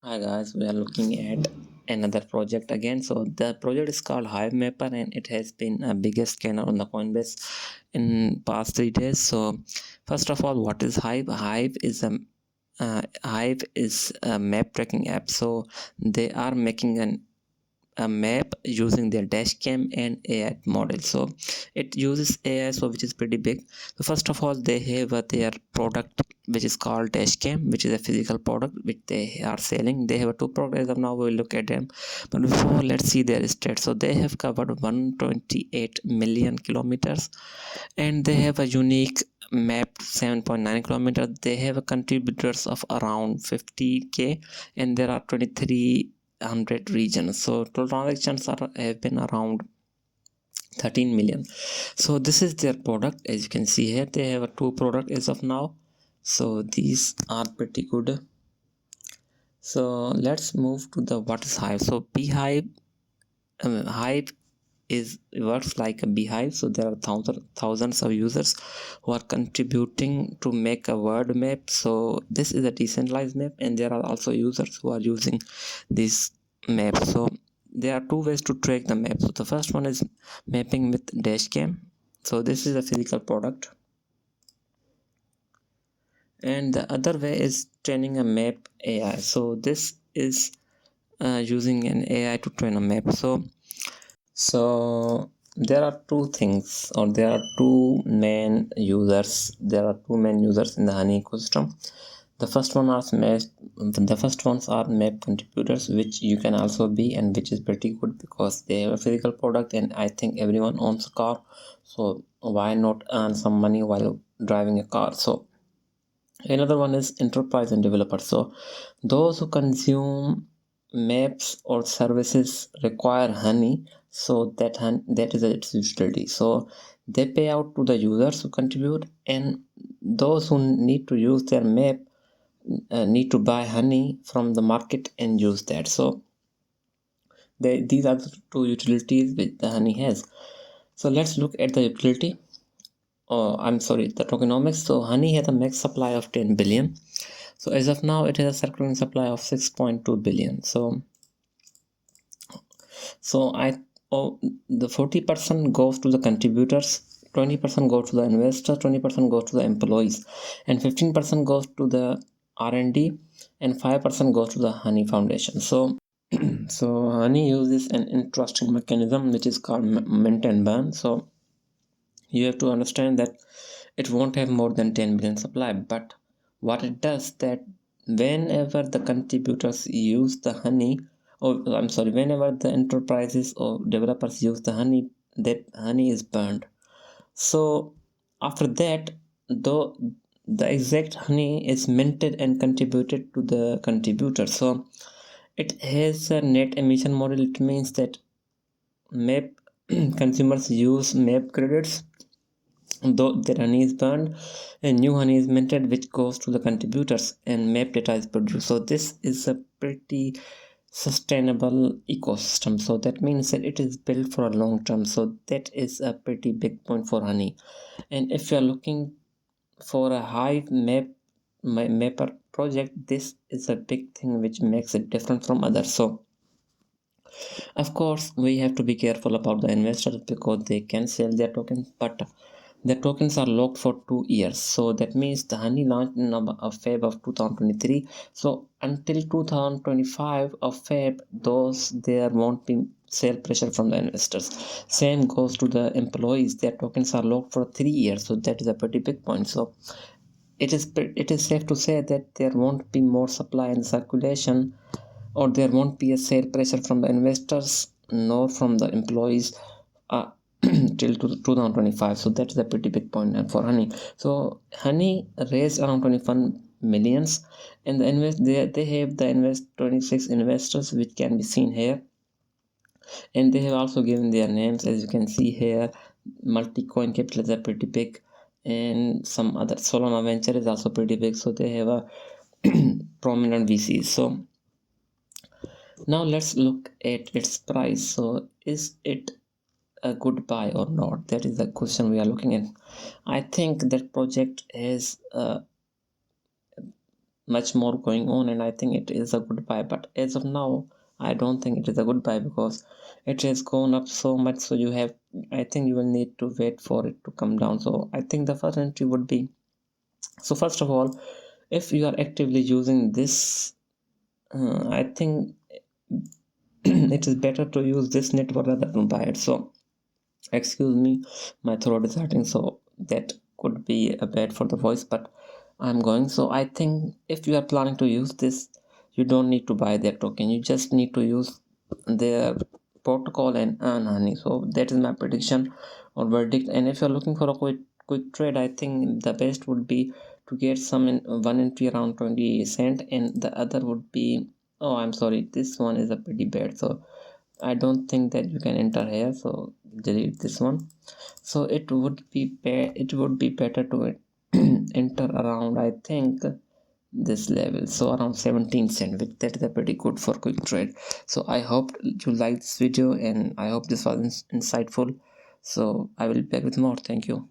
Hi guys, we are looking at another project again. So the project is called Hivemapper and it has been a biggest scanner on the Coinbase in past 3 days. So first of all, what is Hive? Hive is a map tracking app. So they are making a map using their dashcam and AI model. So it uses AI, so which is pretty big. So first of all, they have their product which is called dashcam, which is a physical product which they are selling. They have two products as of now. We'll look at them, but before, let's see their stats. So they have covered 128 million kilometers and they have a unique map 7.9 kilometers. They have a contributors of around 50k and there are 2300 regions. So total transactions have been around 13 million. So this is their product. As you can see here, they have a two product as of now. So these are pretty good. So let's move to the what is Hive. So beehive, Hive is works like a beehive. So there are thousands of users who are contributing to make a word map. So this is a decentralized map and there are also users who are using this map. So there are two ways to track the map. So the first one is mapping with dashcam. So this is a physical product and the other way is training a map AI. So this is using an AI to train a map. So there are two things, or there are two main users. There are two main users in the Honey ecosystem. The first one are the first ones are map contributors, which you can also be, and which is pretty good because they have a physical product, and I think everyone owns a car. So why not earn some money while driving a car? So another one is enterprise and developers. So those who consume maps or services require honey, so that is its utility. So they pay out to the users who contribute, and those who need to use their map need to buy honey from the market and use that. So these are the two utilities which the honey has. So let's look at the utility. I'm sorry, the tokenomics. So honey has a max supply of 10 billion. So as of now, it has a circulating supply of 6.2 billion. So the 40% goes to the contributors, 20% goes to the investors, 20% goes to the employees, and 15% goes to the R&D, and 5% goes to the Honey Foundation. So Honey uses an interesting mechanism which is called mint and burn. So you have to understand that it won't have more than 10 billion supply, but what it does that whenever the contributors use the honey, or I'm sorry, whenever the enterprises or developers use the honey, that honey is burned. So after that, though, the exact honey is minted and contributed to the contributor. So it has a net emission model. It means that map consumers use map credits, though their honey is burned and new honey is minted, which goes to the contributors and map data is produced. So this is a pretty sustainable ecosystem. So that means that it is built for a long term. So that is a pretty big point for honey. And if you are looking for a Hive mapper project, this is a big thing which makes it different from others. So of course, we have to be careful about the investors because they can sell their tokens, but the tokens are locked for 2 years. So that means the honey launched in Feb of 2023. So until 2025 of Feb, those there won't be sale pressure from the investors. Same goes to the employees. Their tokens are locked for 3 years. So that is a pretty big point. So it is safe to say that there won't be more supply in circulation, or there won't be a sale pressure from the investors nor from the employees uh, till 2025. So that's a pretty big point for honey. So honey raised around 21 millions, and they have the invest 26 investors, which can be seen here, and they have also given their names. As you can see here, multi-coin capital is a pretty big, and some other Solana venture is also pretty big. So they have a prominent VCs. So now let's look at its price. So is it a good buy or not? That is the question we are looking at. I think that project has much more going on, and I think it is a good buy. But as of now, I don't think it is a good buy because it has gone up so much. So I think you will need to wait for it to come down. So I think the first entry would be, so first of all, if you are actively using this, I think it is better to use this network rather than buy it. So excuse me, my throat is hurting, so that could be a bad for the voice, but I'm going. So I think if you are planning to use this, you don't need to buy their token, you just need to use their protocol and earn honey. So that is my prediction or verdict. And if you're looking for a quick trade, I think the best would be to get some in one entry around 20 cent, and the other would be, oh I'm sorry, this one is a pretty bad, so I don't think that you can enter here, so delete this one. So it would be better to enter around, I think, this level, so around 17 cent, which that is a pretty good for quick trade. So I hope you liked this video, and I hope this was insightful. So I will be back with more. Thank you.